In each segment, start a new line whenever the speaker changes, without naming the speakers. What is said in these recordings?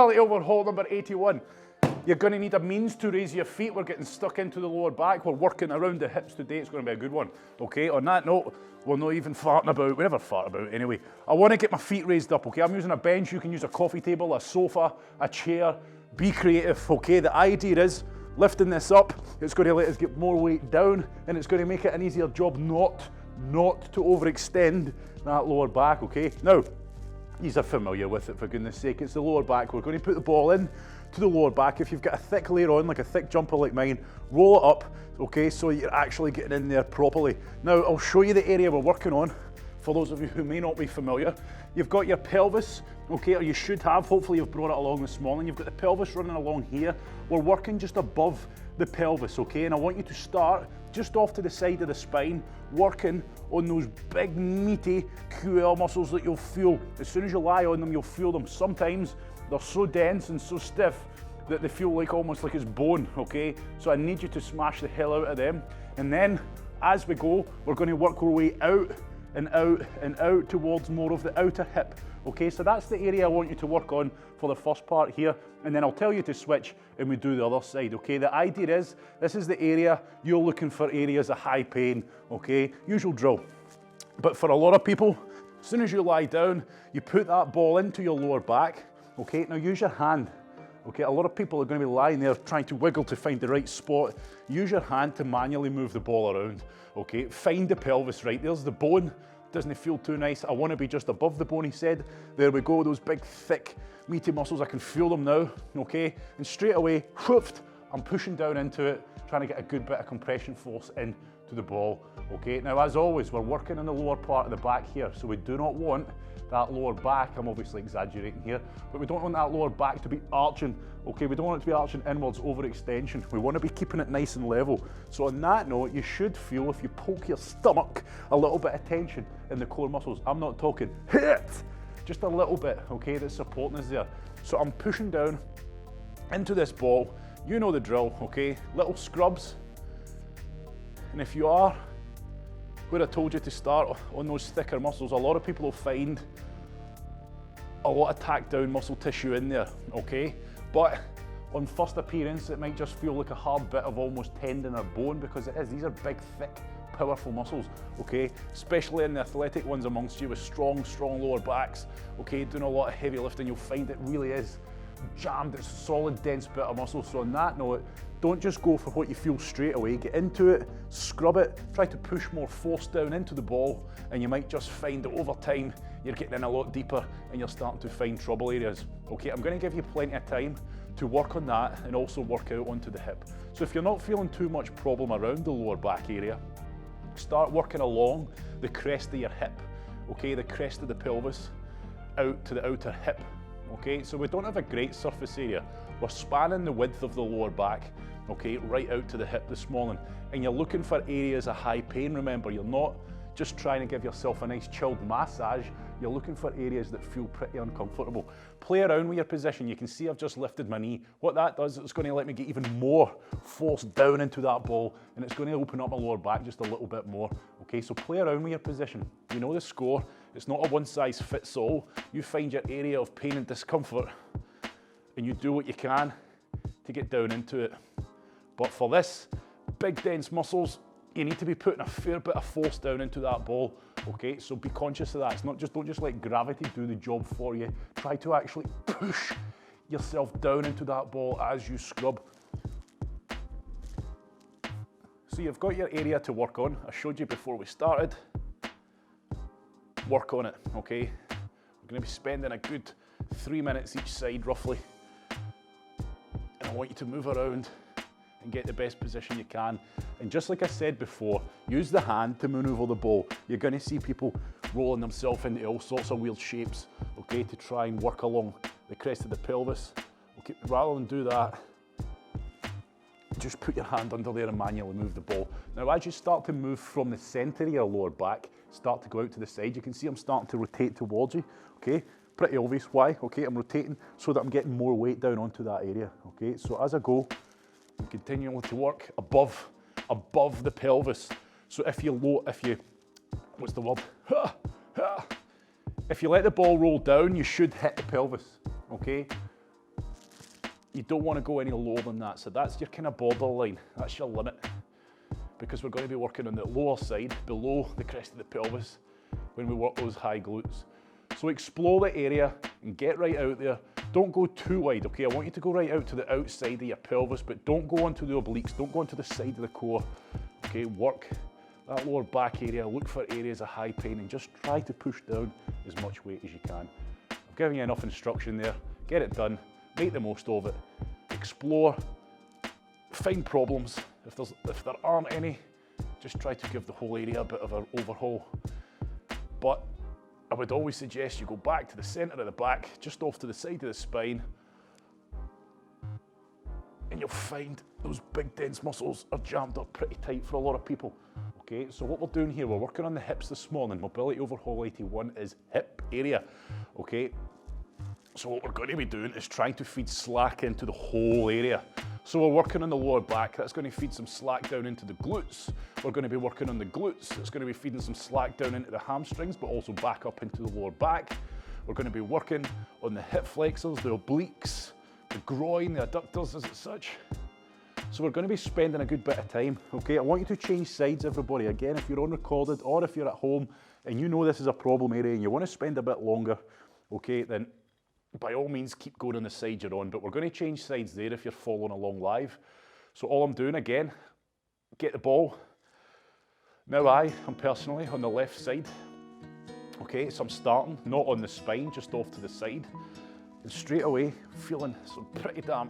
quality overhaul number 81. You're going to need a means to raise your feet. We're getting stuck into the lower back. We're working around the hips today. It's going to be a good one. Okay, on that note, we're not even farting about. We never fart about anyway. I want to get my feet raised up, okay? I'm using a bench. You can use a coffee table, a sofa, a chair. Be creative, okay? The idea is lifting this up. It's going to let us get more weight down, and it's going to make it an easier job not to overextend that lower back, okay? Now, these are familiar with it, for goodness sake. It's the lower back. We're going to put the ball in to the lower back. If you've got a thick layer on, like a thick jumper like mine, roll it up, okay, so you're actually getting in there properly. Now, I'll show you the area we're working on. For those of you who may not be familiar, you've got your pelvis, okay, or you should have. Hopefully you've brought it along this morning. You've got the pelvis running along here. We're working just above the pelvis, okay, and I want you to start just off to the side of the spine, working on those big meaty QL muscles that you'll feel. As soon as you lie on them, you'll feel them. Sometimes they're so dense and so stiff that they feel like almost like it's bone, okay? So I need you to smash the hell out of them. And then as we go, we're going to work our way out and out and out towards more of the outer hip. Okay, so that's the area I want you to work on for the first part here, and then I'll tell you to switch and we do the other side, okay? The idea is, this is the area you're looking for areas of high pain, okay? Usual drill. But for a lot of people, as soon as you lie down, you put that ball into your lower back, okay? Now use your hand, okay? A lot of people are going to be lying there trying to wiggle to find the right spot. Use your hand to manually move the ball around, okay? Find the pelvis right. There's the bone. Doesn't feel too nice. I want to be just above the bone, he said. There we go, those big, thick, meaty muscles. I can feel them now, okay? And straight away, whooped, I'm pushing down into it, trying to get a good bit of compression force into the ball, okay? Now, as always, we're working on the lower part of the back here, so we do not want that lower back, I'm obviously exaggerating here, but we don't want that lower back to be arching, okay? We don't want it to be arching inwards, overextension. We want to be keeping it nice and level. So on that note, you should feel, if you poke your stomach, a little bit of tension in the core muscles. I'm not talking hit, just a little bit, okay, that's supporting us there. So I'm pushing down into this ball. You know the drill, okay? Little scrubs. And if you are where I told you to start on those thicker muscles, a lot of people will find a lot of tacked down muscle tissue in there, okay? But on first appearance, it might just feel like a hard bit of almost tendon or bone, because it is. These are big, thick, powerful muscles, okay? Especially in the athletic ones amongst you with strong lower backs, okay? Doing a lot of heavy lifting, you'll find it really is jammed. It's a solid, dense bit of muscle. So on that note, don't just go for what you feel straight away. Get into it, scrub it, try to push more force down into the ball, and you might just find that over time, you're getting in a lot deeper and you're starting to find trouble areas. Okay, I'm going to give you plenty of time to work on that and also work out onto the hip. So if you're not feeling too much problem around the lower back area, start working along the crest of your hip, okay, the crest of the pelvis, out to the outer hip. Okay, so we don't have a great surface area. We're spanning the width of the lower back, okay, right out to the hip this morning. And you're looking for areas of high pain. Remember, you're not just trying to give yourself a nice chilled massage. You're looking for areas that feel pretty uncomfortable. Play around with your position. You can see I've just lifted my knee. What that does, it's going to let me get even more force down into that ball, and it's going to open up my lower back just a little bit more. Okay, so play around with your position. You know the score. It's not a one size fits all. You find your area of pain and discomfort, and you do what you can to get down into it. But for this, big dense muscles, you need to be putting a fair bit of force down into that ball, okay? So be conscious of that. It's not just, don't just let gravity do the job for you. Try to actually push yourself down into that ball as you scrub. So you've got your area to work on. I showed you before we started. Work on it, okay? We're gonna be spending a good 3 minutes each side, roughly. And I want you to move around and get the best position you can. And just like I said before, use the hand to maneuver the ball. You're going to see people rolling themselves into all sorts of weird shapes, okay, to try and work along the crest of the pelvis. Okay, rather than do that, just put your hand under there and manually move the ball. Now, as you start to move from the center of your lower back, start to go out to the side, you can see I'm starting to rotate towards you, okay? Pretty obvious why, okay? I'm rotating so that I'm getting more weight down onto that area, okay? So as I go, I'm continuing to work above the pelvis. So if you what's the word? If you let the ball roll down, you should hit the pelvis, okay? You don't want to go any lower than that. So that's your kind of borderline. That's your limit. Because we're going to be working on the lower side, below the crest of the pelvis, when we work those high glutes. So explore the area and get right out there. Don't go too wide, okay? I want you to go right out to the outside of your pelvis, but don't go onto the obliques, don't go onto the side of the core, okay? Work that lower back area, look for areas of high pain, and just try to push down as much weight as you can. I've given you enough instruction there. Get it done, make the most of it, explore, find problems. If there aren't any, just try to give the whole area a bit of an overhaul. But I would always suggest you go back to the center of the back, just off to the side of the spine, and you'll find those big dense muscles are jammed up pretty tight for a lot of people. Okay, so what we're doing here, we're working on the hips this morning. Mobility Overhaul 81 is hip area, okay? So what we're going to be doing is trying to feed slack into the whole area. So we're working on the lower back, that's going to feed some slack down into the glutes. We're going to be working on the glutes, it's going to be feeding some slack down into the hamstrings, but also back up into the lower back. We're going to be working on the hip flexors, the obliques, the groin, the adductors as such. So we're going to be spending a good bit of time, okay? I want you to change sides, everybody. Again, if you're on recorded or if you're at home and you know this is a problem area and you want to spend a bit longer, okay, then by all means, keep going on the side you're on, but we're going to change sides there if you're following along live. So all I'm doing, again, get the ball. Now I'm personally on the left side. Okay, so I'm starting, not on the spine, just off to the side. And straight away, feeling some pretty damn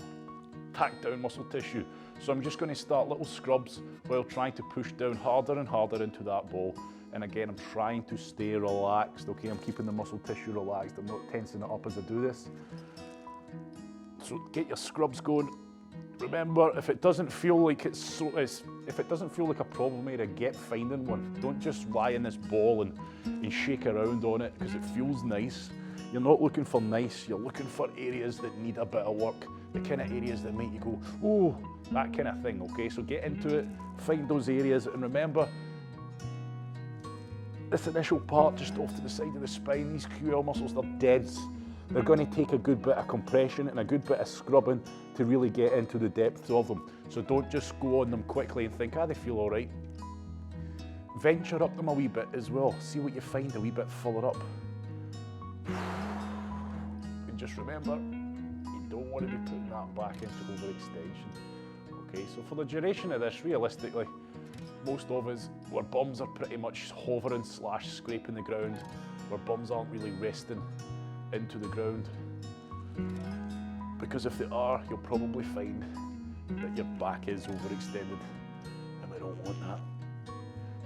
tacked down muscle tissue. So I'm just going to start little scrubs while trying to push down harder and harder into that ball. And again, I'm trying to stay relaxed, okay? I'm keeping the muscle tissue relaxed. I'm not tensing it up as I do this. So get your scrubs going. Remember, if it doesn't feel like if it doesn't feel like a problem area, get finding one. Don't just lie in this ball and shake around on it because it feels nice. You're not looking for nice, you're looking for areas that need a bit of work, the kind of areas that make you go, oh, that kind of thing, okay? So get into it, find those areas, and remember, this initial part just off to the side of the spine, these QL muscles, they're dense. They're going to take a good bit of compression and a good bit of scrubbing to really get into the depths of them. So don't just go on them quickly and think, they feel all right. Venture up them a wee bit as well. See what you find a wee bit further up. And just remember, you don't want to be putting that back into overextension. Okay, so for the duration of this, realistically, most of us, our bums are pretty much hovering / scraping the ground. Our bums aren't really resting into the ground. Because if they are, you'll probably find that your back is overextended. And we don't want that.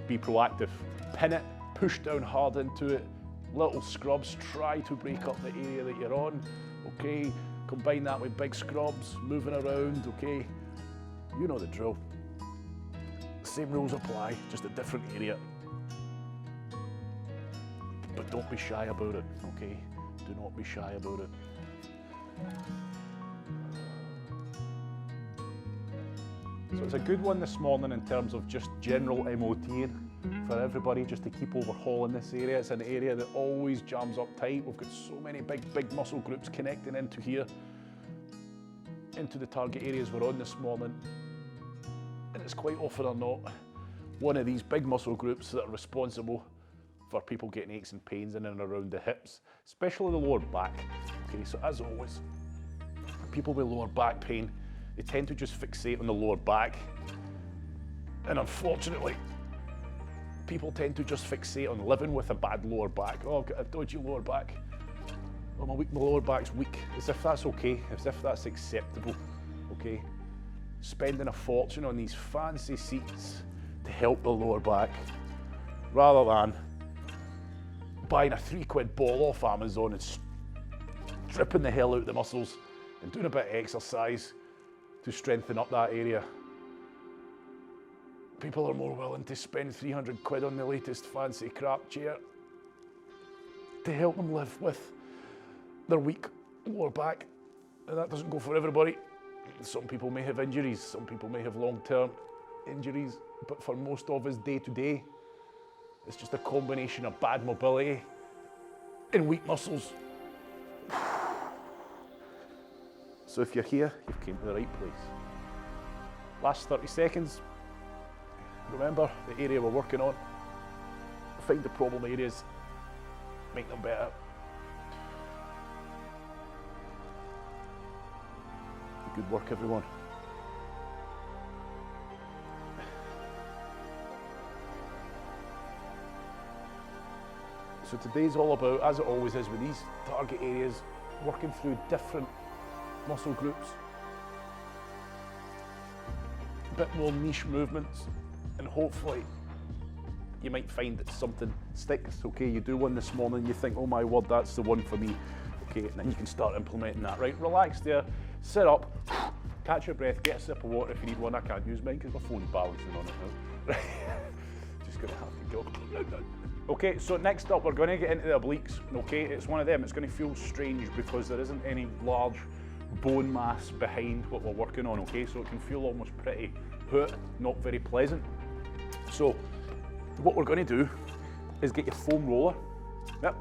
Be proactive. Pin it, push down hard into it. Little scrubs, try to break up the area that you're on. Okay, combine that with big scrubs, moving around, okay? You know the drill. Same rules apply, just a different area. But don't be shy about it, okay? Do not be shy about it. So it's a good one this morning in terms of just general MOTing for everybody, just to keep overhauling this area. It's an area that always jams up tight. We've got so many big muscle groups connecting into here, into the target areas we're on this morning. And it's quite often or not one of these big muscle groups that are responsible for people getting aches and pains in and around the hips, especially the lower back. Okay, so as always, people with lower back pain, they tend to just fixate on the lower back. And unfortunately, people tend to just fixate on living with a bad lower back. Oh, I've got a dodgy lower back. Oh, my lower back's weak. As if that's okay, as if that's acceptable, okay? Spending a fortune on these fancy seats to help the lower back, rather than buying a £3 ball off Amazon and stripping the hell out of the muscles and doing a bit of exercise to strengthen up that area. People are more willing to spend £300 on the latest fancy crap chair to help them live with their weak lower back. And that doesn't go for everybody. Some people may have injuries, some people may have long-term injuries, but for most of us day to day, it's just a combination of bad mobility and weak muscles. So if you're here, you've came to the right place. Last 30 seconds. Remember the area we're working on. Find the problem areas, make them better. Good work, everyone. So today's all about, as it always is with these target areas, working through different muscle groups, a bit more niche movements, and hopefully you might find that something sticks. Okay, you do one this morning, you think, oh my word, that's the one for me. Okay, and then you can start implementing that. Right, relax there, sit up, catch your breath, get a sip of water if you need one. I can't use mine because my phone's balancing on it now. Right, just gonna have to go. Okay, so next up we're going to get into the obliques. Okay, it's one of them. It's going to feel strange because there isn't any large bone mass behind what we're working on. Okay, so it can feel almost pretty hurt, not very pleasant. So what we're going to do is get your foam roller. Yep.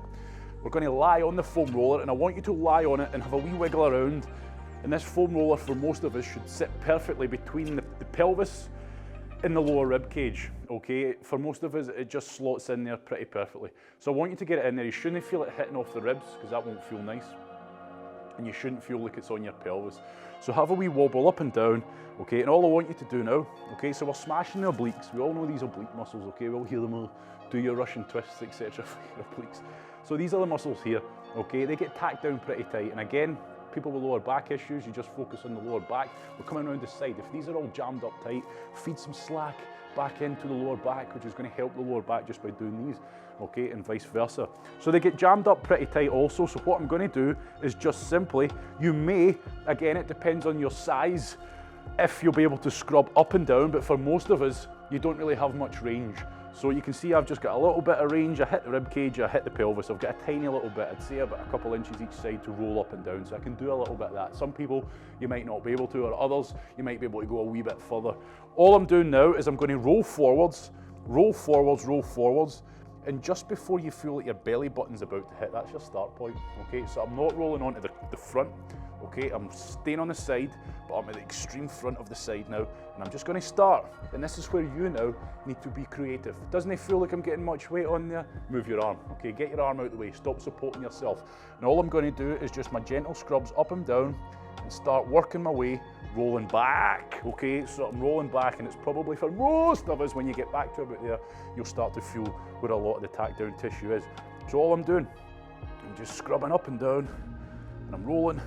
We're going to lie on the foam roller, and I want you to lie on it and have a wee wiggle around. And this foam roller, for most of us, should sit perfectly between the pelvis and the lower rib cage. Okay, for most of us, it just slots in there pretty perfectly. So I want you to get it in there. You shouldn't feel it hitting off the ribs because that won't feel nice. And you shouldn't feel like it's on your pelvis. So have a wee wobble up and down, okay? And all I want you to do now, okay, so we're smashing the obliques. We all know these oblique muscles, okay? We'll hear them all, do your Russian twists, etc. for your obliques. So these are the muscles here, okay? They get tacked down pretty tight. And again, people with lower back issues, you just focus on the lower back. We're coming around the side. If these are all jammed up tight, feed some slack back into the lower back, which is going to help the lower back just by doing these, okay, and vice versa. So they get jammed up pretty tight also. So what I'm going to do is just simply, you may, again, it depends on your size, if you'll be able to scrub up and down, but for most of us, you don't really have much range. So you can see I've just got a little bit of range. I hit the rib cage, I hit the pelvis. I've got a tiny little bit, I'd say about a couple inches each side to roll up and down. So I can do a little bit of that. Some people, you might not be able to, or others, you might be able to go a wee bit further. All I'm doing now is I'm going to roll forwards, roll forwards, roll forwards. And just before you feel like your belly button's about to hit, that's your start point, okay? So I'm not rolling onto the front, okay? I'm staying on the side, but I'm at the extreme front of the side now, and I'm just gonna start. And this is where you now need to be creative. Doesn't it feel like I'm getting much weight on there? Move your arm, okay? Get your arm out of the way, stop supporting yourself. And all I'm gonna do is just my gentle scrubs up and down, and start working my way, rolling back, okay? So I'm rolling back, and it's probably for most of us, when you get back to about there, you'll start to feel where a lot of the tack down tissue is. So all I'm doing, I'm just scrubbing up and down, and I'm rolling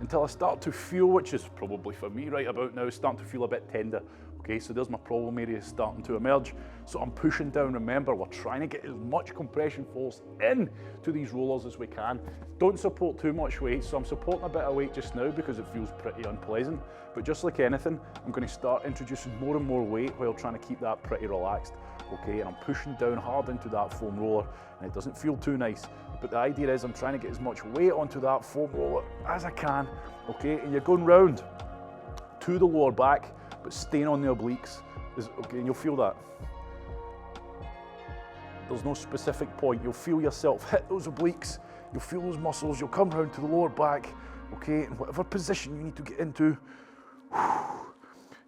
until I start to feel, which is probably for me right about now, starting to feel a bit tender. Okay, so there's my problem area starting to emerge. So I'm pushing down. Remember, we're trying to get as much compression force in to these rollers as we can. Don't support too much weight. So I'm supporting a bit of weight just now because it feels pretty unpleasant. But just like anything, I'm going to start introducing more and more weight while trying to keep that pretty relaxed. Okay, and I'm pushing down hard into that foam roller, and it doesn't feel too nice. But the idea is I'm trying to get as much weight onto that foam roller as I can. Okay, and you're going round to the lower back, but staying on the obliques is okay, and you'll feel that. There's no specific point. You'll feel yourself hit those obliques, you'll feel those muscles, you'll come round to the lower back, okay, in whatever position you need to get into.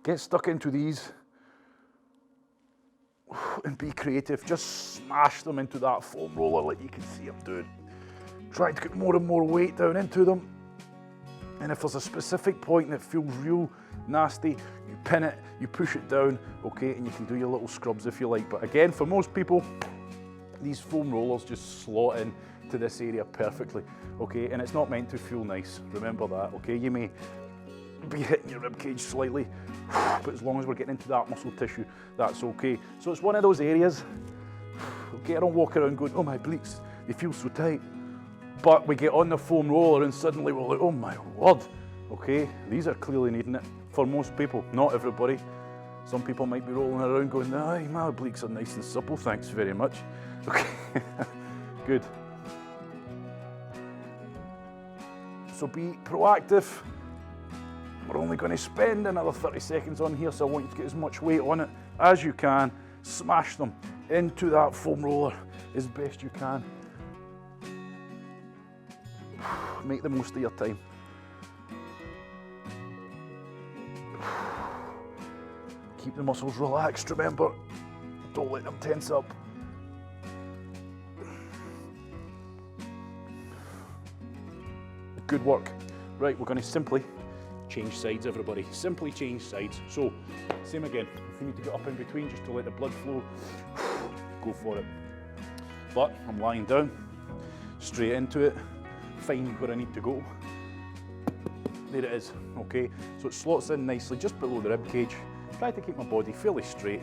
Get stuck into these and be creative. Just smash them into that foam roller like you can see I'm doing. Try to get more and more weight down into them. And if there's a specific point that feels real nasty, you pin it, you push it down, okay, and you can do your little scrubs if you like. But again, for most people, these foam rollers just slot in to this area perfectly, okay, and it's not meant to feel nice. Remember that, okay? You may be hitting your rib cage slightly, but as long as we're getting into that muscle tissue, that's okay. So it's one of those areas, okay, I don't walk around going, oh my obliques, they feel so tight. But we get on the foam roller and suddenly we're like, oh my word, okay, these are clearly needing it. For most people, not everybody. Some people might be rolling around going, aye, my obliques are nice and supple, thanks very much. Okay, good. So be proactive. We're only going to spend another 30 seconds on here, so I want you to get as much weight on it as you can. Smash them into that foam roller as best you can. Make the most of your time. Keep the muscles relaxed, remember. Don't let them tense up. Good work. Right, we're going to simply change sides, everybody. Simply change sides. So, same again. If you need to get up in between just to let the blood flow, go for it. But I'm lying down, straight into it, find where I need to go. There it is, okay? So it slots in nicely just below the rib cage. Try to keep my body fairly straight,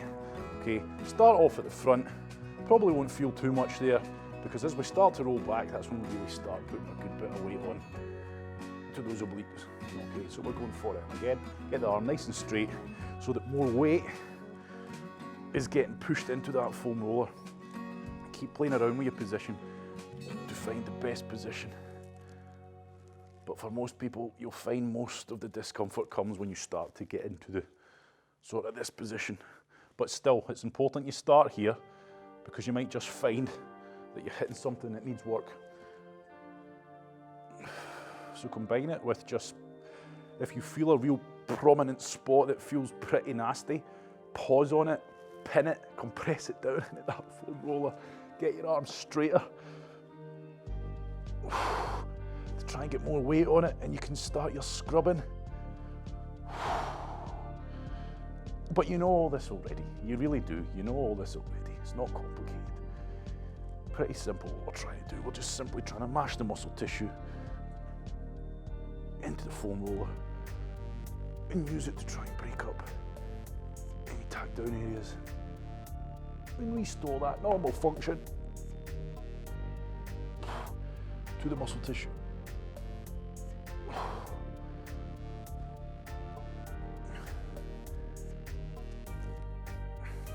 okay? Start off at the front. Probably won't feel too much there because as we start to roll back, that's when we really start putting a good bit of weight on to those obliques. Okay, so we're going for it. Again, get the arm nice and straight so that more weight is getting pushed into that foam roller. Keep playing around with your position to find the best position. But for most people, you'll find most of the discomfort comes when you start to get into the sort of this position. But still, it's important you start here because you might just find that you're hitting something that needs work. So combine it with just, if you feel a real prominent spot that feels pretty nasty, pause on it, pin it, compress it down into that foam roller, get your arms straighter. To try and get more weight on it, and you can start your scrubbing. But you know all this already, you really do, you know all this already, it's not complicated. Pretty simple what we're trying to do, we're just simply trying to mash the muscle tissue into the foam roller and use it to try and break up any tagged down areas and restore that normal function to the muscle tissue.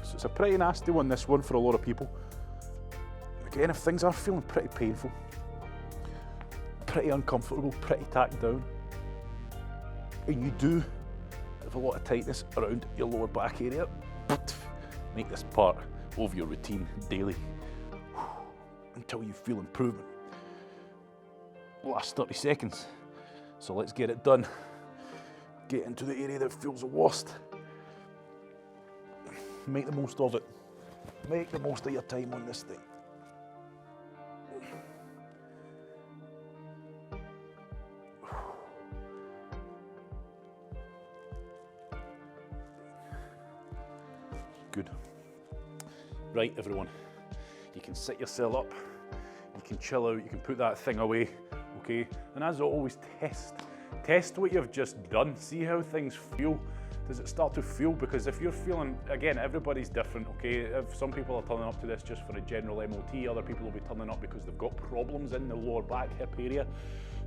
So it's a pretty nasty one, this one, for a lot of people. Again, if things are feeling pretty painful, pretty uncomfortable, pretty tacked down, and you do have a lot of tightness around your lower back area, make this part of your routine daily until you feel improvement. Last 30 seconds, so let's get it done. Get into the area that feels the worst. Make the most of it. Make the most of your time on this thing. Good. Right, everyone, you can sit yourself up, you can chill out, you can put that thing away, okay? And as always, test what you've just done. See how things feel. Does it start to feel? Because if you're feeling, again, everybody's different, okay? If some people are turning up to this just for a general MOT, other people will be turning up because they've got problems in the lower back hip area.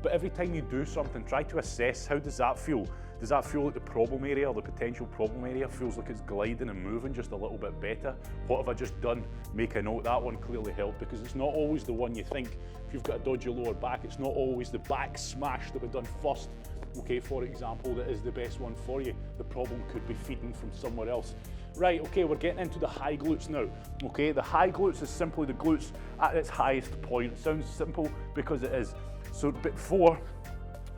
But every time you do something, try to assess, how does that feel? Does that feel like the problem area or the potential problem area feels like it's gliding and moving just a little bit better? What have I just done? Make a note. That one clearly helped because it's not always the one you think. If you've got a dodgy lower back, it's not always the back smash that we've done first, okay, for example, that is the best one for you. The problem could be feeding from somewhere else. Right, okay, we're getting into the high glutes now. Okay, the high glutes is simply the glutes at its highest point. It sounds simple because it is. So before,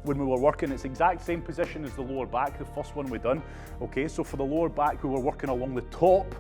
when we were working, it's the exact same position as the lower back, the first one we done. Okay, so for the lower back, we were working along the top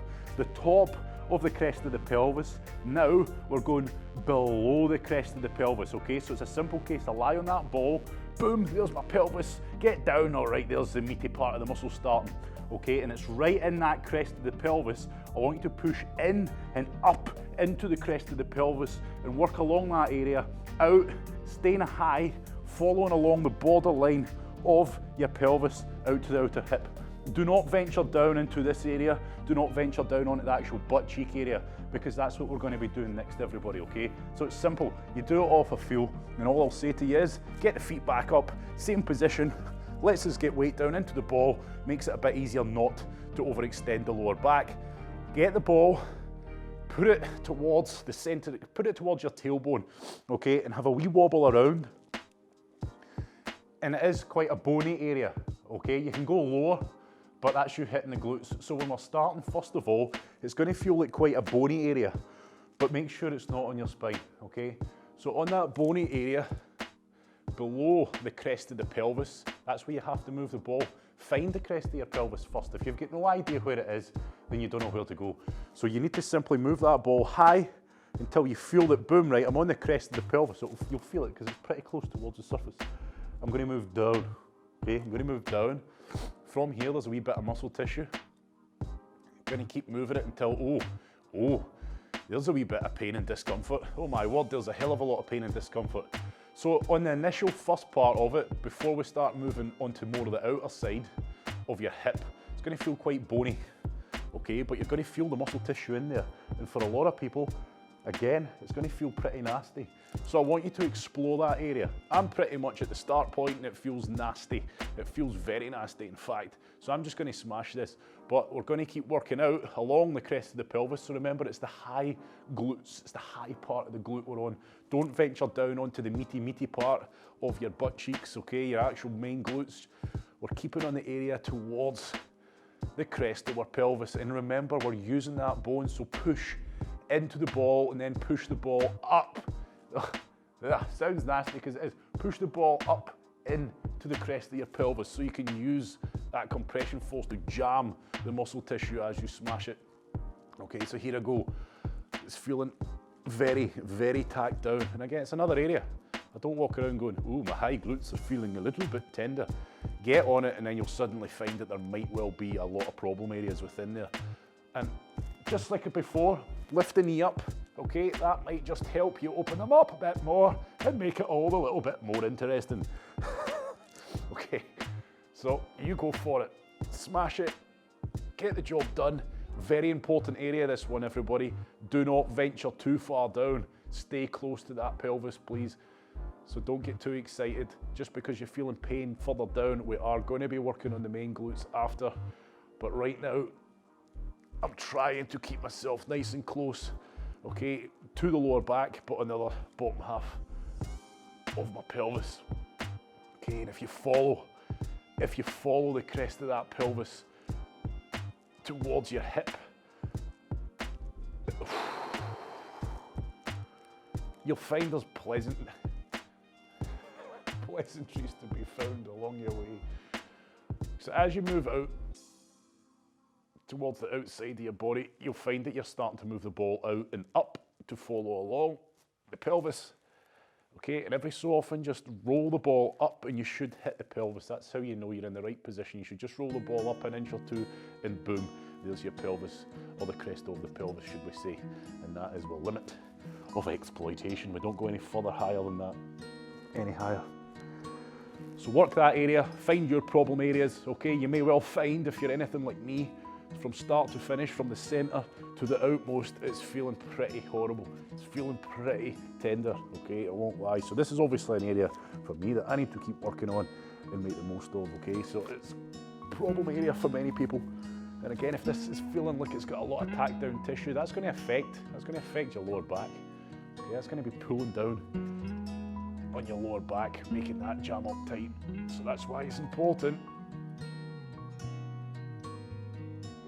of the crest of the pelvis. Now we're going below the crest of the pelvis, okay? So it's a simple case. I lie on that ball, boom, there's my pelvis, get down, all right, there's the meaty part of the muscle starting, okay? And it's right in that crest of the pelvis. I want you to push in and up into the crest of the pelvis and work along that area, out, staying high, following along the borderline of your pelvis out to the outer hip. Do not venture down into this area. Do not venture down onto the actual butt cheek area because that's what we're going to be doing next, everybody, okay? So it's simple. You do it off a feel, and all I'll say to you is get the feet back up, same position, lets us get weight down into the ball, makes it a bit easier not to overextend the lower back. Get the ball, put it towards the center, put it towards your tailbone, okay, and have a wee wobble around. And it is quite a bony area, okay? You can go lower, but that's you hitting the glutes. So when we're starting, first of all, it's going to feel like quite a bony area, but make sure it's not on your spine, okay? So on that bony area, below the crest of the pelvis, that's where you have to move the ball. find the crest of your pelvis first. If you've got no idea where it is, then you don't know where to go. So you need to simply move that ball high until you feel that, boom, right, I'm on the crest of the pelvis. So you'll feel it because it's pretty close towards the surface. I'm going to move down, okay? I'm going to move down. From here, there's a wee bit of muscle tissue. I'm going to keep moving it until, oh, there's a wee bit of pain and discomfort. Oh my word, there's a hell of a lot of pain and discomfort. So on the initial first part of it, before we start moving onto more of the outer side of your hip, it's going to feel quite bony, okay? But you're going to feel the muscle tissue in there. And for a lot of people, again, it's going to feel pretty nasty. So I want you to explore that area. I'm pretty much at the start point and it feels nasty. It feels very nasty, in fact. So I'm just going to smash this. But we're going to keep working out along the crest of the pelvis. So remember, it's the high glutes. It's the high part of the glute we're on. Don't venture down onto the meaty part of your butt cheeks, okay? Your actual main glutes. We're keeping on the area towards the crest of our pelvis. And remember, we're using that bone, so push into the ball and then push the ball up. Sounds nasty because it is. Push the ball up into the crest of your pelvis so you can use that compression force to jam the muscle tissue as you smash it. Okay, so here I go. It's feeling very, very tacked down. And again, it's another area. I don't walk around going, ooh, my high glutes are feeling a little bit tender. Get on it and then you'll suddenly find that there might well be a lot of problem areas within there. And just like before, lift the knee up, okay? That might just help you open them up a bit more and make it all a little bit more interesting. Okay, so you go for it. Smash it, get the job done. Very important area, this one, everybody. Do not venture too far down. Stay close to that pelvis, please. So don't get too excited. Just because you're feeling pain further down, we are going to be working on the main glutes after. But right now, I'm trying to keep myself nice and close, okay, to the lower back, but on the other bottom half of my pelvis. Okay, and if you follow the crest of that pelvis towards your hip, you'll find there's pleasantries to be found along your way. So as you move out towards the outside of your body, you'll find that you're starting to move the ball out and up to follow along the pelvis. Okay, and every so often just roll the ball up and you should hit the pelvis. That's how you know you're in the right position. You should just roll the ball up an inch or two and boom, there's your pelvis, or the crest of the pelvis, should we say. And that is the limit of exploitation. We don't go any further higher than that, any higher. So work that area, find your problem areas, okay? You may well find, if you're anything like me, from start to finish, from the centre to the outmost, it's feeling pretty horrible. It's feeling pretty tender, okay? I won't lie. So this is obviously an area for me that I need to keep working on and make the most of, okay? So it's a problem area for many people. And again, if this is feeling like it's got a lot of tacked down tissue, that's going to affect your lower back. Okay, that's going to be pulling down on your lower back, making that jam up tight. So that's why it's important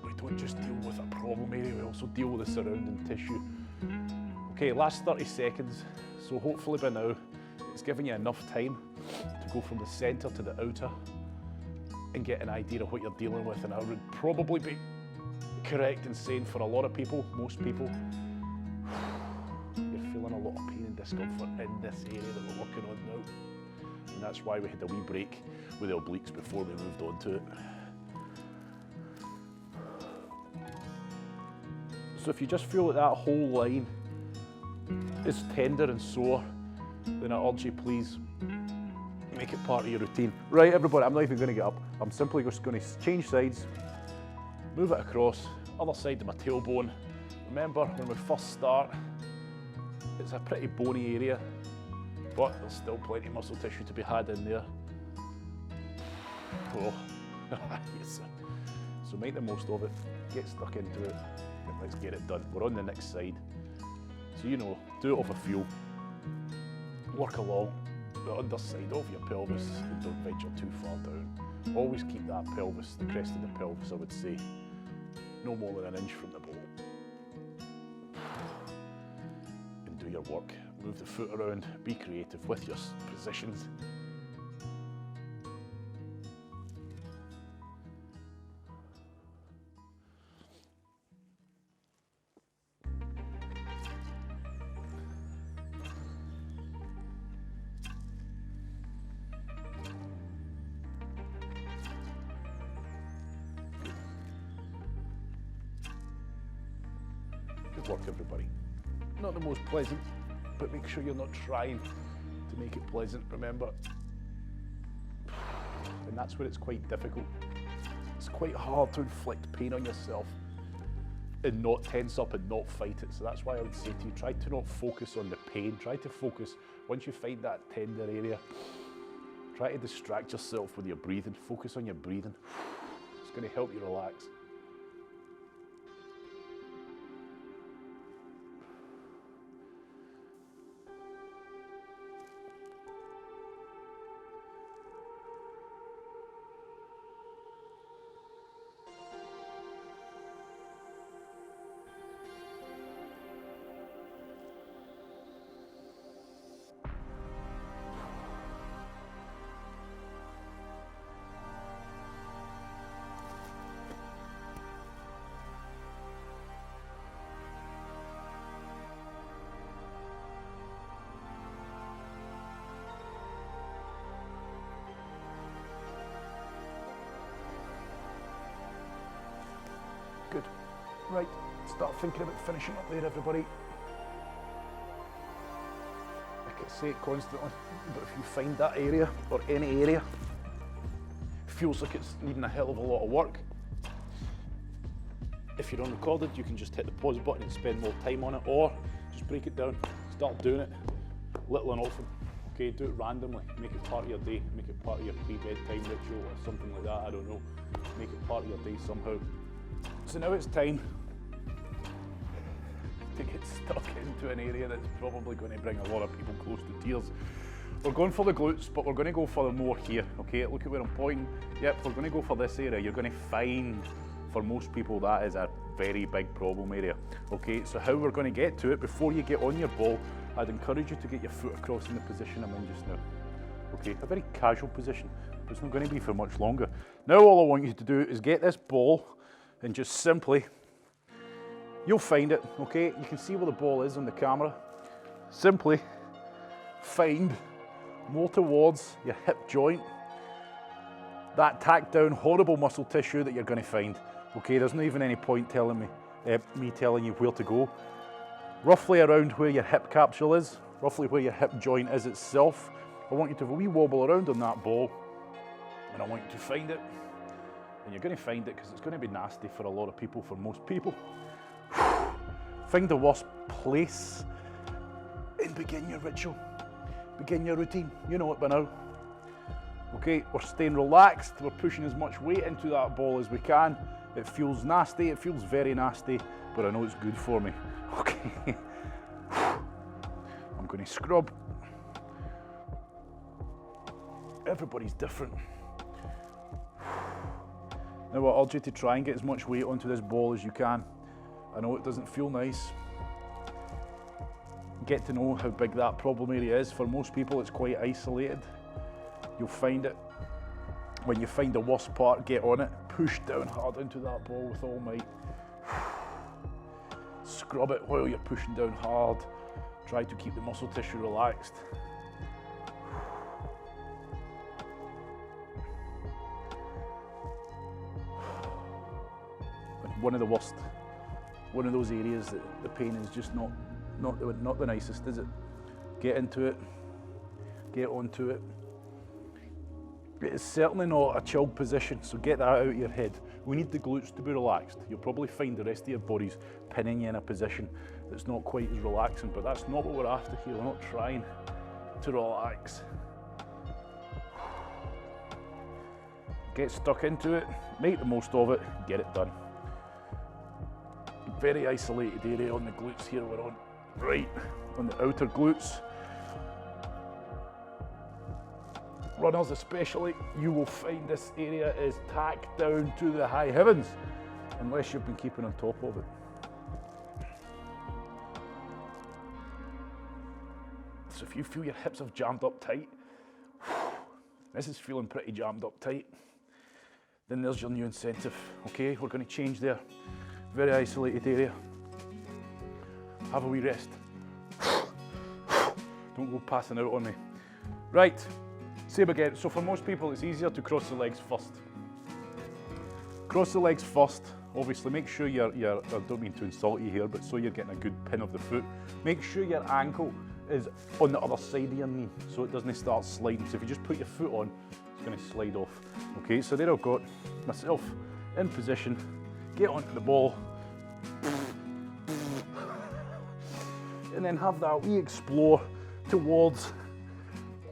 we don't just deal with a problem area, we also deal with the surrounding tissue. Okay, last 30 seconds. So hopefully by now, it's giving you enough time to go from the centre to the outer and get an idea of what you're dealing with. And I would probably be correct in saying for a lot of people, most people, you're feeling a lot of pain and discomfort in this area that we're working on now. And that's why we had a wee break with the obliques before we moved on to it. So if you just feel that that whole line is tender and sore, then I urge you, please make it part of your routine. Right, everybody, I'm not even going to get up. I'm simply just going to change sides, move it across, other side of my tailbone. Remember, when we first start, it's a pretty bony area, but there's still plenty of muscle tissue to be had in there. Oh, yes, sir. So make the most of it, get stuck into it, and let's get it done. We're on the next side. So you know, do it off a feel, work along the underside of your pelvis and don't venture too far down. Always keep that pelvis, the crest of the pelvis, I would say, no more than an inch from the ball. And do your work. Move the foot around, be creative with your positions. good work, everybody. Not the most pleasant, but make sure you're not trying to make it pleasant, remember. And that's where it's quite difficult. It's quite hard to inflict pain on yourself and not tense up and not fight it. So that's why I would say to you, try to not focus on the pain. Try to focus, once you find that tender area, try to distract yourself with your breathing. Focus on your breathing. It's going to help you relax. Good. Right, start thinking about finishing up there, everybody. I can say it constantly, but if you find that area, or any area, feels like it's needing a hell of a lot of work, if you're unrecorded, you can just hit the pause button and spend more time on it, or just break it down, start doing it, little and often. Okay, do it randomly, make it part of your day, make it part of your pre-bedtime ritual or something like that, I don't know. Make it part of your day somehow. So now it's time to get stuck into an area that's probably going to bring a lot of people close to tears. We're going for the glutes, but we're going to go for the more here, okay? Look at where I'm pointing. Yep, we're going to go for this area. You're going to find, for most people, that is a very big problem area, okay? So how we're going to get to it, before you get on your ball, I'd encourage you to get your foot across in the position I'm in just now. Okay, a very casual position, but it's not going to be for much longer. Now all I want you to do is get this ball and just simply, you'll find it, okay? You can see where the ball is on the camera. Simply find more towards your hip joint, that tacked down horrible muscle tissue that you're going to find. Okay, there's not even any point telling me telling you where to go. Roughly around where your hip capsule is, roughly where your hip joint is itself. I want you to have a wee wobble around on that ball, and I want you to find it. And you're going to find it because it's going to be nasty for a lot of people, for most people. Find the worst place and begin your ritual. Begin your routine. You know it by now. Okay, we're staying relaxed. We're pushing as much weight into that ball as we can. It feels nasty. It feels very nasty, but I know it's good for me. Okay. I'm going to scrub. Everybody's different. Now I urge you to try and get as much weight onto this ball as you can. I know it doesn't feel nice. Get to know how big that problem area is. For most people it's quite isolated. You'll find it. When you find the worst part, get on it. Push down hard into that ball with all might. Scrub it while you're pushing down hard. Try to keep the muscle tissue relaxed. One of the worst, one of those areas that the pain is just not the nicest, is it? Get into it, get onto it. It is certainly not a chilled position, so get that out of your head. We need the glutes to be relaxed. You'll probably find the rest of your body's pinning you in a position that's not quite as relaxing, but that's not what we're after here. We're not trying to relax. Get stuck into it, make the most of it, get it done. Very isolated area on the glutes here we're on. Right, on the outer glutes. Runners especially, you will find this area is tacked down to the high heavens, unless you've been keeping on top of it. So if you feel your hips have jammed up tight, this is feeling pretty jammed up tight, then there's your new incentive, okay? We're going to change there. Very isolated area. Have a wee rest. Don't go passing out on me. Right, same again. So for most people, it's easier to cross the legs first. Cross the legs first, obviously make sure I don't mean to insult you here, but so you're getting a good pin of the foot, make sure your ankle is on the other side of your knee so it doesn't start sliding. So if you just put your foot on, it's going to slide off. Okay, so there I've got myself in position, get onto the ball, and then have that wee explore towards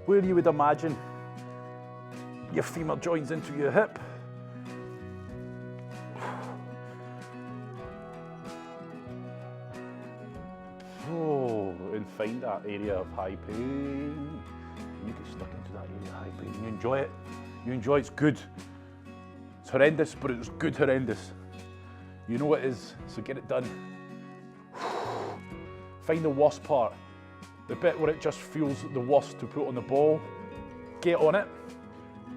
where you would imagine your femur joins into your hip. Oh, and find that area of high pain. You get stuck into that area of high pain. You enjoy it. You enjoy it. It's good. It's horrendous, but it's good horrendous. You know it is, so get it done. Find the worst part. The bit where it just feels the worst to put on the ball. Get on it.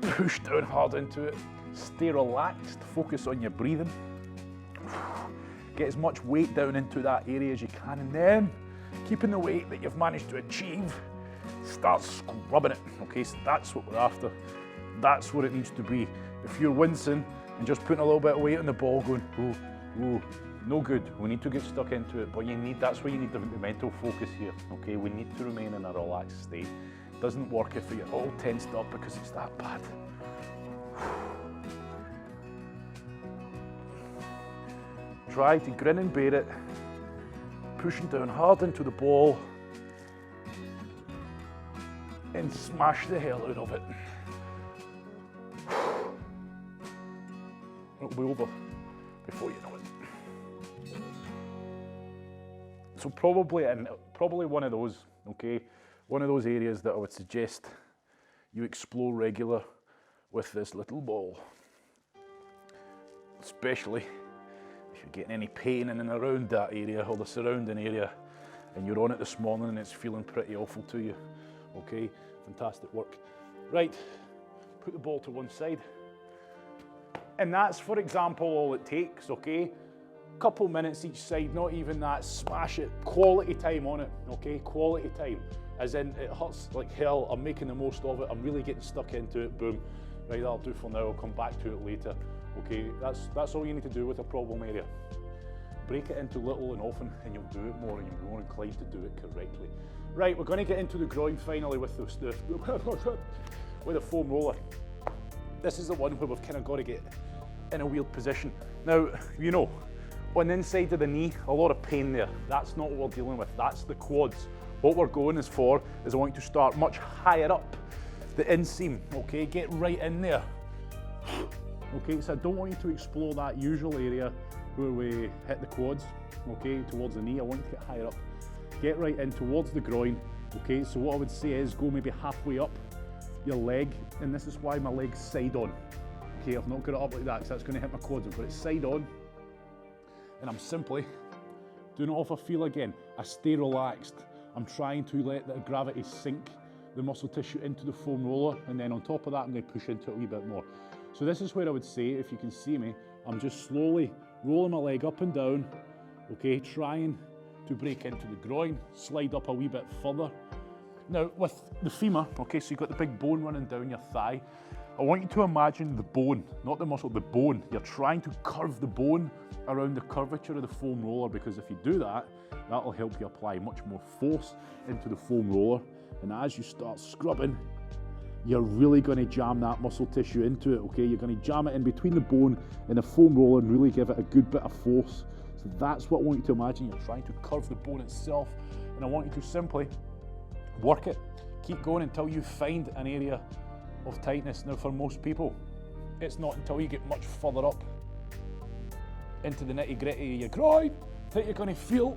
Push down hard into it. Stay relaxed. Focus on your breathing. Get as much weight down into that area as you can, and then keeping the weight that you've managed to achieve, start scrubbing it. Okay, so that's what we're after. That's what it needs to be. If you're wincing and just putting a little bit of weight on the ball, going, ooh, ooh, no good. We need to get stuck into it, but that's where you need the mental focus here. Okay, we need to remain in a relaxed state. It doesn't work if you're all tensed up because it's that bad. Try to grin and bear it, pushing down hard into the ball and smash the hell out of it. It'll be over before you know it. So probably one of those, okay, one of those areas that I would suggest you explore regular with this little ball, especially if you're getting any pain in and around that area or the surrounding area and you're on it this morning and it's feeling pretty awful to you. Okay, fantastic work. Right, put the ball to one side. And that's, for example, all it takes, okay? Couple minutes each side, not even that, smash it. Quality time on it, okay? Quality time. As in, it hurts like hell, I'm making the most of it, I'm really getting stuck into it, boom. Right, that'll do for now, I'll come back to it later. Okay, that's all you need to do with a problem area. Break it into little and often, and you'll do it more, and you'll be more inclined to do it correctly. Right, we're going to get into the groin finally with with the foam roller. This is the one where we've kind of got to get in a weird position. Now, you know, on the inside of the knee, a lot of pain there. That's not what we're dealing with, that's the quads. What we're going is I want you to start much higher up the inseam, okay? Get right in there. Okay, so I don't want you to explore that usual area where we hit the quads, okay, towards the knee. I want you to get higher up. Get right in towards the groin, okay? So what I would say is go maybe halfway up your leg, and this is why my leg's side on. Okay, I've not got it up like that because that's going to hit my quads. I've got it side on, and I'm simply doing it off a feel again. I stay relaxed. I'm trying to let the gravity sink the muscle tissue into the foam roller, and then on top of that, I'm going to push into it a wee bit more. So this is where I would say, if you can see me, I'm just slowly rolling my leg up and down, okay, trying to break into the groin, slide up a wee bit further. Now, with the femur, okay, so you've got the big bone running down your thigh. I want you to imagine the bone, not the muscle, the bone. You're trying to curve the bone around the curvature of the foam roller, because if you do that, that'll help you apply much more force into the foam roller. And as you start scrubbing, you're really going to jam that muscle tissue into it, okay? You're going to jam it in between the bone and the foam roller and really give it a good bit of force. So that's what I want you to imagine. You're trying to curve the bone itself, and I want you to simply work it. Keep going until you find an area of tightness. Now, for most people, it's not until you get much further up into the nitty-gritty of your groin that you're going to feel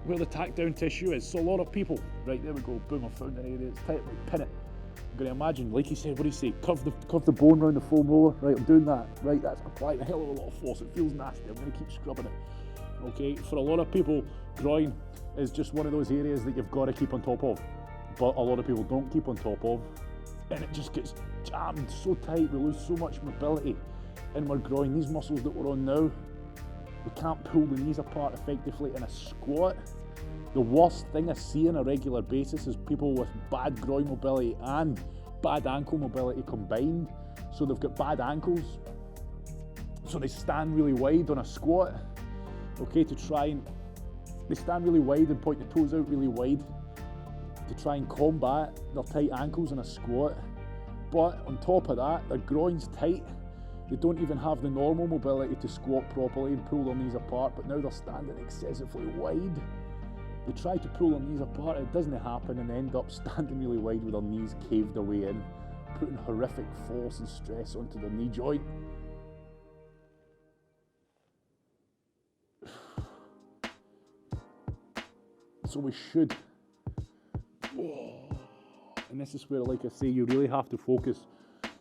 where the tack down tissue is. So a lot of people, right, there we go, boom, I found an area that's tight, right, pin it. I'm going to imagine, like he said, what do you say, curve the bone around the foam roller, right, I'm doing that, right, that's applying a hell of a lot of force, it feels nasty, I'm going to keep scrubbing it. Okay, for a lot of people, groin is just one of those areas that you've got to keep on top of, but a lot of people don't keep on top of, and it just gets jammed so tight, we lose so much mobility in our groin. These muscles that we're on now, we can't pull the knees apart effectively in a squat. The worst thing I see on a regular basis is people with bad groin mobility and bad ankle mobility combined. So they've got bad ankles, So they stand really wide on a squat, okay, they stand really wide and point the toes out really wide to try and combat their tight ankles in a squat. But on top of that, their groin's tight. They don't even have the normal mobility to squat properly and pull their knees apart, but now they're standing excessively wide. They try to pull their knees apart, it doesn't happen, and they end up standing really wide with their knees caved away in, putting horrific force and stress onto their knee joint. So we should, and this is where, like I say, you really have to focus,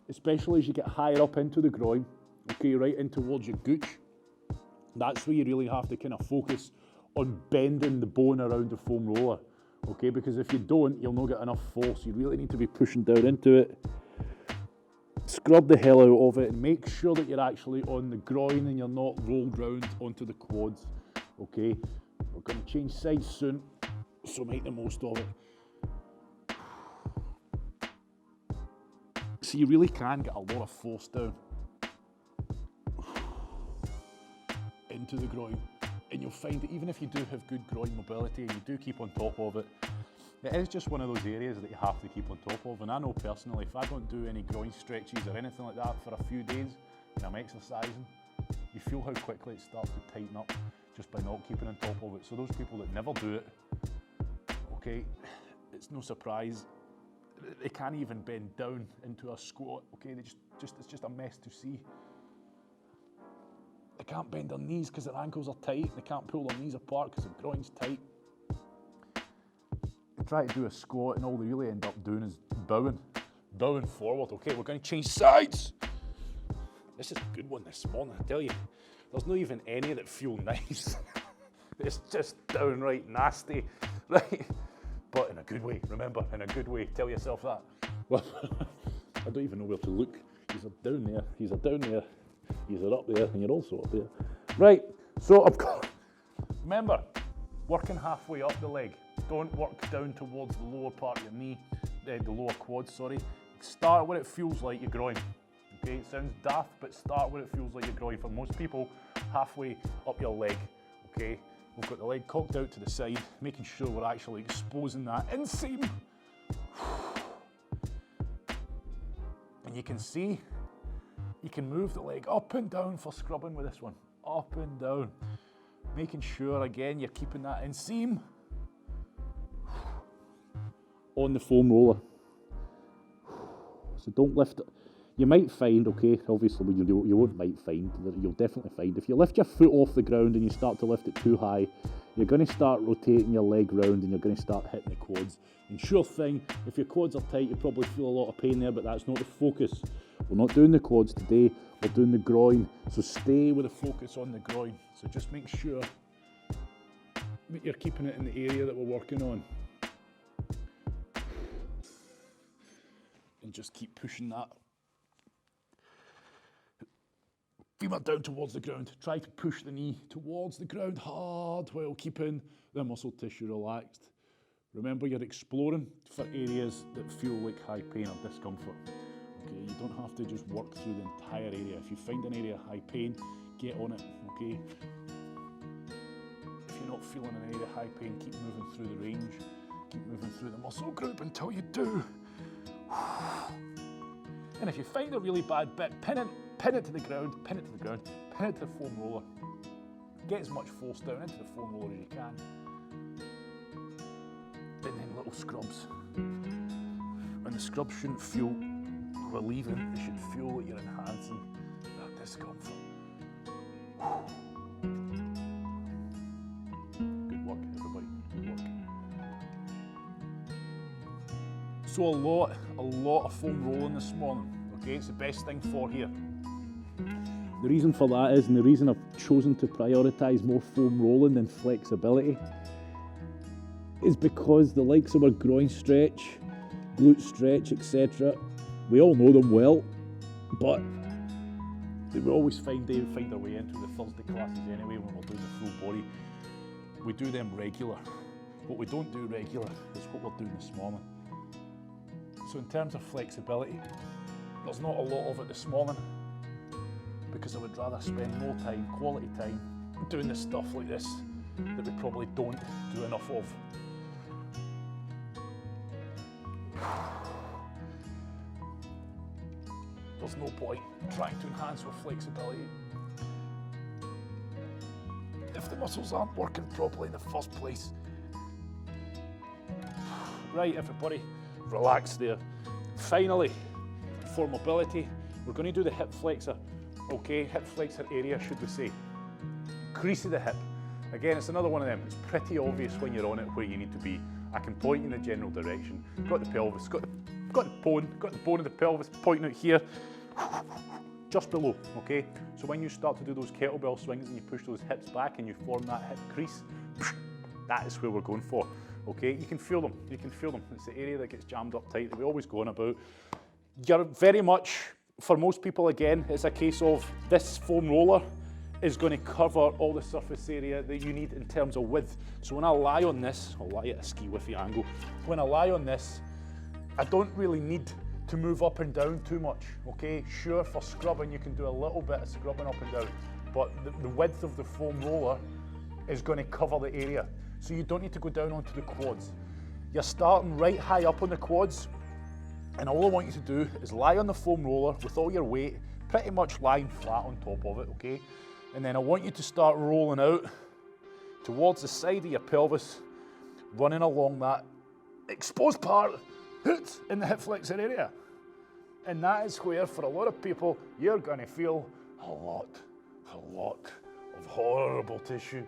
especially as you get higher up into the groin, okay, right in towards your gooch. That's where you really have to kind of focus on bending the bone around the foam roller, okay, because if you don't, you'll not get enough force. You really need to be pushing down into it. Scrub the hell out of it and make sure that you're actually on the groin and you're not rolled round onto the quads, okay. We're going to change sides soon, so make the most of it. So you really can get a lot of force down into the groin, and you'll find that even if you do have good groin mobility and you do keep on top of it, it is just one of those areas that you have to keep on top of. And I know personally, if I don't do any groin stretches or anything like that for a few days when I'm exercising, you feel how quickly it starts to tighten up just by not keeping on top of it. So those people that never do it, okay, it's no surprise, they can't even bend down into a squat, okay, it's just a mess to see. They can't bend their knees because their ankles are tight, they can't pull their knees apart because their groin's tight. They try to do a squat and all they really end up doing is bowing forward. Okay, we're going to change sides. This is a good one this morning, I tell you. There's not even any that feel nice. It's just downright nasty, right? But in a good way, remember, in a good way, tell yourself that. Well, I don't even know where to look. These are down there, these are down there, these are up there, and you're also up there. Right, so I've got, remember, working halfway up the leg. Don't work down towards the lower part of your knee, the lower quad, sorry. Start where it feels like your groin. Okay, it sounds daft, but start where it feels like your groin. For most people, halfway up your leg, okay? We've got the leg cocked out to the side, making sure we're actually exposing that inseam. And you can see, you can move the leg up and down for scrubbing with this one. Up and down. Making sure, again, you're keeping that inseam on the foam roller. So don't lift it. You might find, okay, obviously you won't might find, you'll definitely find, if you lift your foot off the ground and you start to lift it too high, you're going to start rotating your leg round and you're going to start hitting the quads. And sure thing, if your quads are tight, you probably feel a lot of pain there, but that's not the focus. We're not doing the quads today, we're doing the groin. So stay with the focus on the groin. So just make sure that you're keeping it in the area that we're working on. And just keep pushing that femur down towards the ground. Try to push the knee towards the ground hard while keeping the muscle tissue relaxed. Remember, you're exploring for areas that feel like high pain or discomfort. Okay, you don't have to just work through the entire area. If you find an area of high pain, get on it, okay? If you're not feeling an area of high pain, keep moving through the range. Keep moving through the muscle group until you do. And if you find a really bad bit, pin it to the ground, pin it to the ground, pin it to the foam roller. Get as much force down into the foam roller as you can. And then little scrubs. And the scrub shouldn't feel relieving, it should feel like you're enhancing that discomfort. Good work, everybody, good work. So a lot of foam rolling this morning, okay? It's the best thing for here. The reason for that is, and the reason I've chosen to prioritise more foam rolling than flexibility, is because the likes of our groin stretch, glute stretch, etc., we all know them well, but they will always find their way into the Thursday classes anyway when we're doing the full body. We do them regular. What we don't do regular is what we're doing this morning. So in terms of flexibility, there's not a lot of it this morning because because I would rather spend more time, quality time, doing the stuff like this that we probably don't do enough of. There's no point trying to enhance our flexibility if the muscles aren't working properly in the first place. Right, everybody, relax there. Finally, for mobility, we're going to do the hip flexor. Okay, hip flexor area, should we say. Crease of the hip. Again, it's another one of them. It's pretty obvious when you're on it where you need to be. I can point in the general direction. Got the pelvis, got the bone of the pelvis pointing out here, just below, okay? So when you start to do those kettlebell swings and you push those hips back and you form that hip crease, that is where we're going for, okay? You can feel them, It's the area that gets jammed up tight that we always go on about. You're very much, for most people again, it's a case of this foam roller is going to cover all the surface area that you need in terms of width. So when I lie on this, I'll lie at a ski whiffy angle. When I lie on this, I don't really need to move up and down too much, okay? Sure, for scrubbing, you can do a little bit of scrubbing up and down, but the width of the foam roller is going to cover the area. So you don't need to go down onto the quads. You're starting right high up on the quads, and all I want you to do is lie on the foam roller with all your weight, pretty much lying flat on top of it, okay? And then I want you to start rolling out towards the side of your pelvis, running along that exposed part in the hip flexor area. And that is where, for a lot of people, you're going to feel a lot of horrible tissue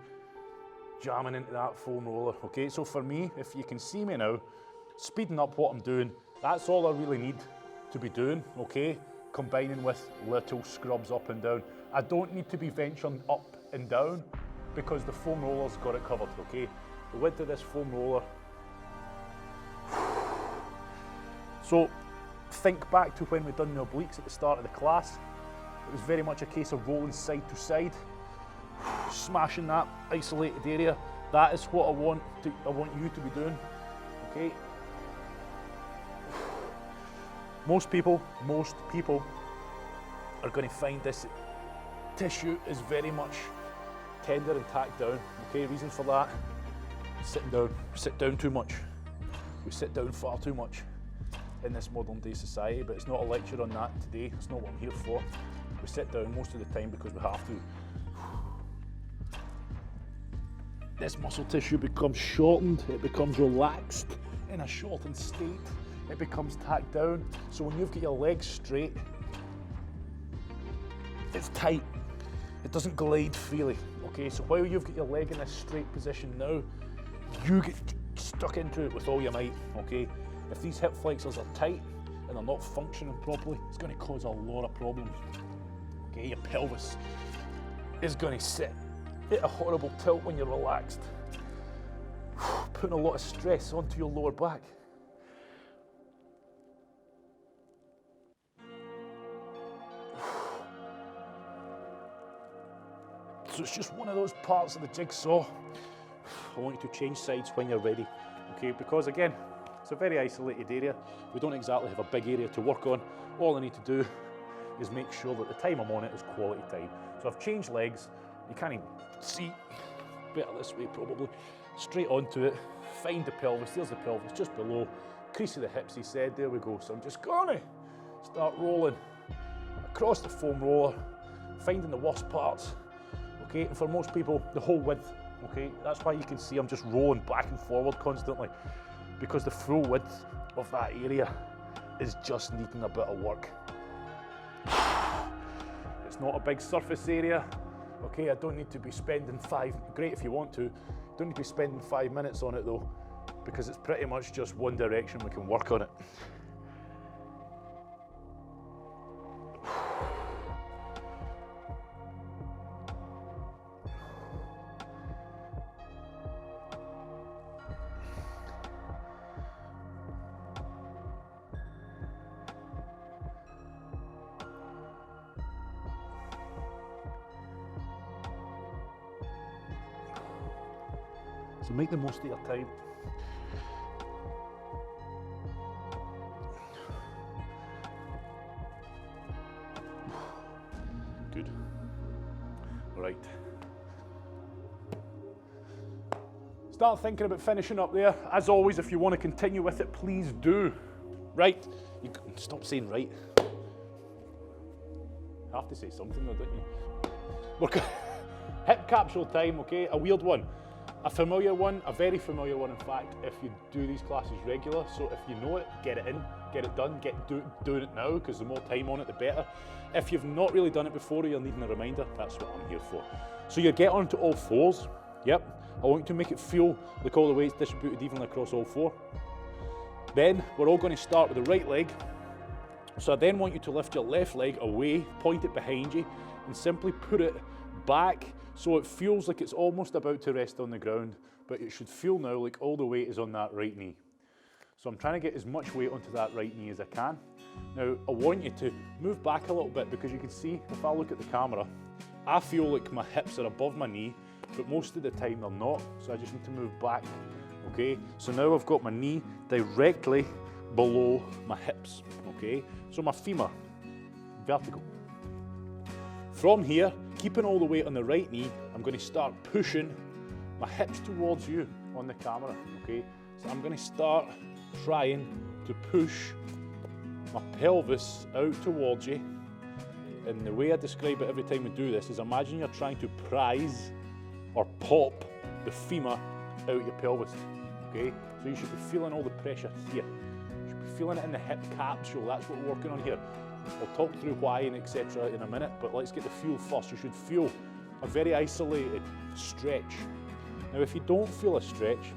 jamming into that foam roller, okay? So for me, if you can see me now, speeding up what I'm doing, that's all I really need to be doing, okay? Combining with little scrubs up and down. I don't need to be venturing up and down because the foam roller's got it covered, okay? The width of this foam roller. So think back to when we'd done the obliques at the start of the class. It was very much a case of rolling side to side, smashing that isolated area. That is what I want you to be doing, okay? Most people are going to find this tissue is very much tender and tacked down, okay? Reason for that, sitting down. We sit down too much. We sit down far too much in this modern day society, but it's not a lecture on that today. It's not what I'm here for. We sit down most of the time because we have to. This muscle tissue becomes shortened, it becomes relaxed in a shortened state. It becomes tacked down. So when you've got your legs straight, it's tight. It doesn't glide freely, okay? So while you've got your leg in this straight position now, you get stuck into it with all your might, okay? If these hip flexors are tight and they're not functioning properly, it's going to cause a lot of problems, okay? Your pelvis is going to sit at a horrible tilt when you're relaxed, putting a lot of stress onto your lower back. So it's just one of those parts of the jigsaw. I want you to change sides when you're ready, okay? Because again, it's a very isolated area. We don't exactly have a big area to work on. All I need to do is make sure that the time I'm on it is quality time. So I've changed legs. You can't even see, better this way probably. Straight onto it, find the pelvis. There's the pelvis just below. Crease of the hips, he said. There we go. So I'm just gonna start rolling across the foam roller, finding the worst parts. Okay, and for most people, the whole width, okay? That's why you can see I'm just rolling back and forward constantly, because the full width of that area is just needing a bit of work. It's not a big surface area, okay? I don't need to be spending great if you want to, don't need to be spending 5 minutes on it though, because it's pretty much just one direction we can work on it. So make the most of your time. Good. good. Right. Start thinking about finishing up there. As always, if you want to continue with it, please do. Right. You can stop saying right. I have to say something though, don't you? Hip capsule time, okay? A weird one. A familiar one, a very familiar one in fact, if you do these classes regular. So if you know it, get it in, get it done, do it now, because the more time on it, the better. If you've not really done it before or you're needing a reminder, that's what I'm here for. So you get onto all fours, yep. I want you to make it feel like all the weight's distributed evenly across all four. Then we're all going to start with the right leg. So I then want you to lift your left leg away, point it behind you, and simply put it back so it feels like it's almost about to rest on the ground, but it should feel now like all the weight is on that right knee. So I'm trying to get as much weight onto that right knee as I can. Now I want you to move back a little bit, because you can see if I look at the camera, I feel like my hips are above my knee, but most of the time they're not, so I just need to move back, okay? So now I've got my knee directly below my hips, okay? So my femur, vertical. From here, keeping all the weight on the right knee, I'm going to start pushing my hips towards you on the camera, okay? So I'm going to start trying to push my pelvis out towards you. And the way I describe it every time we do this is, imagine you're trying to prise or pop the femur out your pelvis, okay? So you should be feeling all the pressure here. You should be feeling it in the hip capsule. That's what we're working on here. I'll talk through why and etc. in a minute, but let's get the feel first. You should feel a very isolated stretch. Now, if you don't feel a stretch,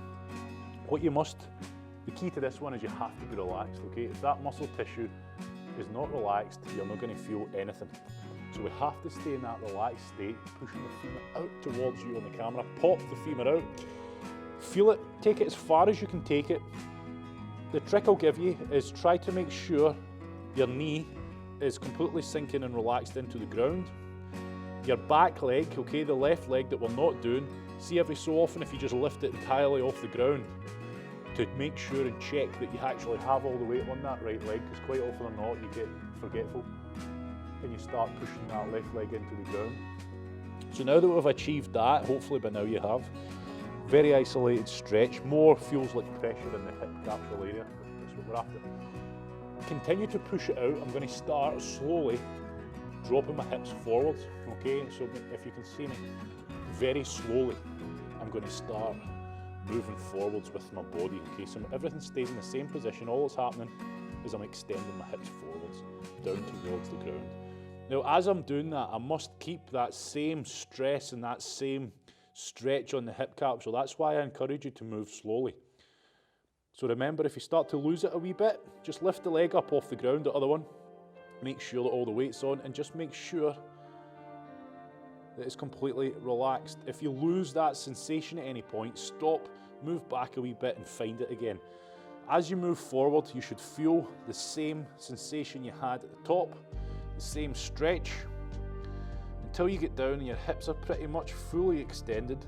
the key to this one is you have to be relaxed, okay? If that muscle tissue is not relaxed, you're not going to feel anything. So we have to stay in that relaxed state, pushing the femur out towards you on the camera. Pop the femur out, feel it, take it as far as you can take it. The trick I'll give you is try to make sure your knee is completely sinking and relaxed into the ground. Your back leg, okay, the left leg that we're not doing, see every so often if you just lift it entirely off the ground to make sure and check that you actually have all the weight on that right leg, because quite often or not you get forgetful and you start pushing that left leg into the ground. So now that we've achieved that, hopefully by now you have, very isolated stretch, more feels like pressure in the hip capsule area, that's what we're after. Continue to push it out. I'm going to start slowly dropping my hips forwards, okay? So if you can see me, very slowly, I'm going to start moving forwards with my body, okay? So everything stays in the same position. All that's happening is I'm extending my hips forwards, down towards the ground. Now, as I'm doing that, I must keep that same stress and that same stretch on the hip capsule. That's why I encourage you to move slowly. So remember, if you start to lose it a wee bit, just lift the leg up off the ground, the other one. Make sure that all the weight's on, and just make sure that it's completely relaxed. If you lose that sensation at any point, stop, move back a wee bit and find it again. As you move forward, you should feel the same sensation you had at the top, the same stretch, until you get down and your hips are pretty much fully extended.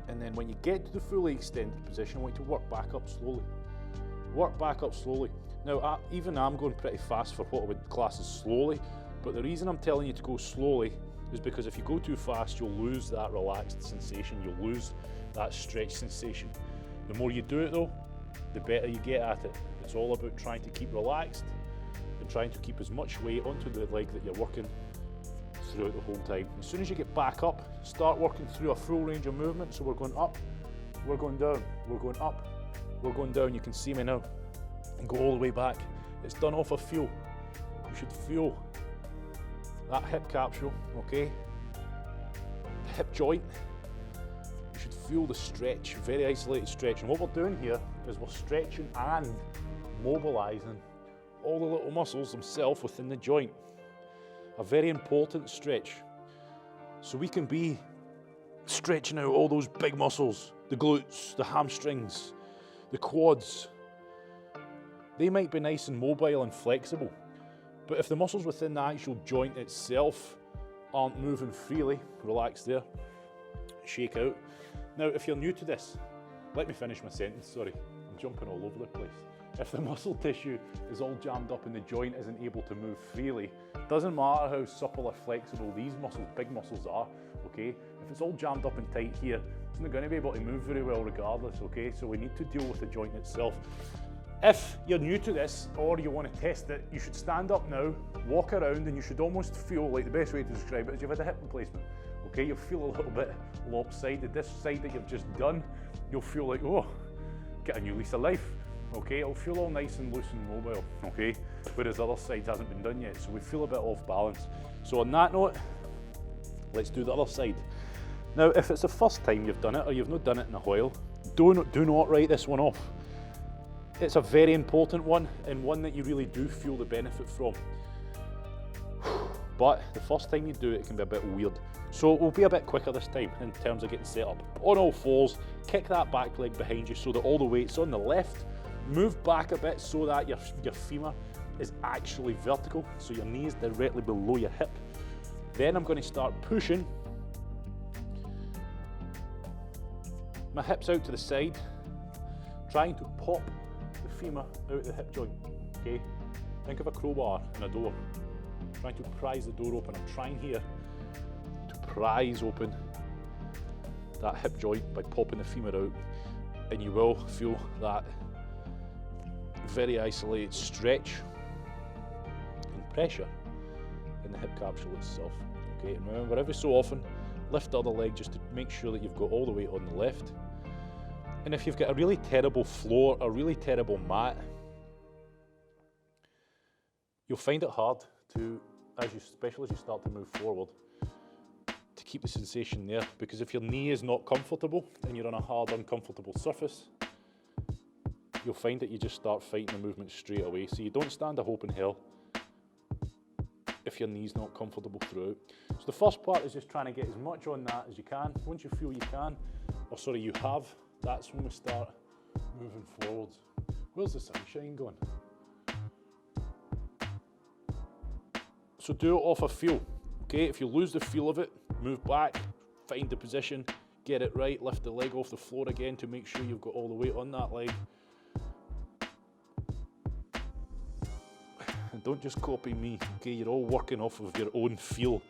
And then when you get to the fully extended position, I want you to work back up slowly. Work back up slowly. Now, even I'm going pretty fast for what I would class as slowly, but the reason I'm telling you to go slowly is because if you go too fast, you'll lose that relaxed sensation, you'll lose that stretch sensation. The more you do it though, the better you get at it. It's all about trying to keep relaxed and trying to keep as much weight onto the leg that you're working throughout the whole time. As soon as you get back up, start working through a full range of movement. So we're going up, we're going down, we're going up, we're going down. You can see me now. And go all the way back. It's done off a feel. You should feel that hip capsule, okay? The hip joint. You should feel the stretch, very isolated stretch. And what we're doing here is we're stretching and mobilizing all the little muscles themselves within the joint. A very important stretch. So we can be stretching out all those big muscles, the glutes, the hamstrings, the quads. They might be nice and mobile and flexible, but if the muscles within the actual joint itself aren't moving freely, relax there, shake out. Now, if you're new to this, let me finish my sentence, sorry. I'm jumping all over the place. If the muscle tissue is all jammed up and the joint isn't able to move freely, doesn't matter how supple or flexible these muscles, big muscles are, okay? If it's all jammed up and tight here, it's not going to be able to move very well regardless, okay? So we need to deal with the joint itself. If you're new to this or you want to test it, you should stand up now, walk around, and you should almost feel like the best way to describe it is you've had a hip replacement. Okay, you'll feel a little bit lopsided. This side that you've just done, you'll feel like, oh, get a new lease of life. Okay, it'll feel all nice and loose and mobile, okay? Whereas the other side hasn't been done yet, so we feel a bit off balance. So on that note, let's do the other side. Now, if it's the first time you've done it or you've not done it in a while, do not write this one off. It's a very important one and one that you really do feel the benefit from. But the first time you do it, it can be a bit weird. So we'll be a bit quicker this time in terms of getting set up. On all fours, kick that back leg behind you so that all the weight's on the left. Move back a bit so that your femur is actually vertical, so your knee is directly below your hip. Then I'm going to start pushing my hips out to the side, trying to pop the femur out the hip joint, okay? Think of a crowbar and a door. Trying to prise the door open. I'm trying here to prise open that hip joint by popping the femur out, and you will feel that very isolated stretch and pressure in the hip capsule itself. Okay, and remember, every so often, lift the other leg just to make sure that you've got all the weight on the left. And if you've got a really terrible floor, a really terrible mat, you'll find it hard to, especially as you start to move forward, to keep the sensation there. Because if your knee is not comfortable and you're on a hard, uncomfortable surface, you'll find that you just start fighting the movement straight away. So you don't stand a hope in hell if your knee's not comfortable throughout. So the first part is just trying to get as much on that as you can. Once you feel you can, or sorry, you have, that's when we start moving forwards. Where's the sunshine gone? So do it off a feel, okay? If you lose the feel of it, move back, find the position, get it right, lift the leg off the floor again to make sure you've got all the weight on that leg. And don't just copy me, okay? You're all working off of your own feel.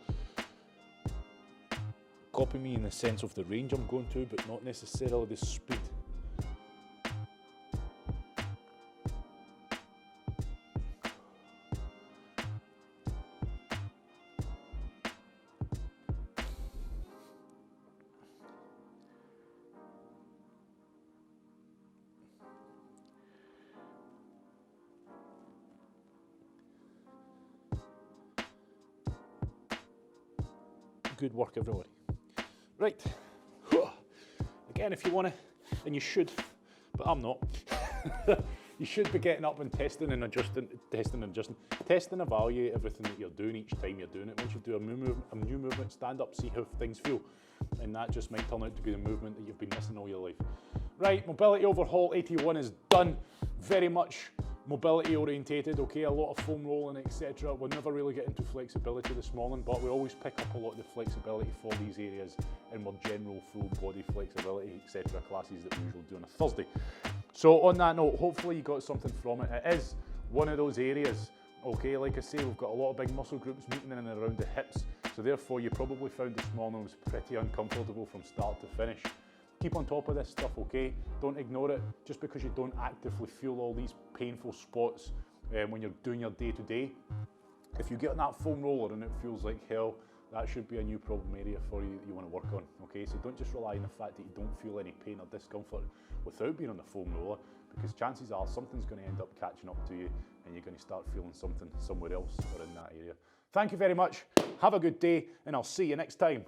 Copy me in the sense of the range I'm going to, but not necessarily the speed. Good work, everybody. Right, again, if you want to, and you should, but I'm not, you should be getting up and testing and adjusting, test and evaluate everything that you're doing each time you're doing it. Once you do a new movement, stand up, see how things feel, and that just might turn out to be the movement that you've been missing all your life. Right, mobility overhaul 81 is done. Very much mobility orientated, okay, a lot of foam rolling, etc. We'll never really get into flexibility this morning, but we always pick up a lot of the flexibility for these areas in more general full body flexibility, etc. classes that we usually do on a Thursday. So on that note, hopefully you got something from it. It is one of those areas, okay, like I say, we've got a lot of big muscle groups meeting in and around the hips, so therefore you probably found this morning was pretty uncomfortable from start to finish. Keep on top of this stuff, okay? Don't ignore it. Just because you don't actively feel all these painful spots when you're doing your day-to-day, if you get on that foam roller and it feels like hell, that should be a new problem area for you that you want to work on, okay? So don't just rely on the fact that you don't feel any pain or discomfort without being on the foam roller, because chances are something's going to end up catching up to you and you're going to start feeling something somewhere else or in that area. Thank you very much. Have a good day, and I'll see you next time.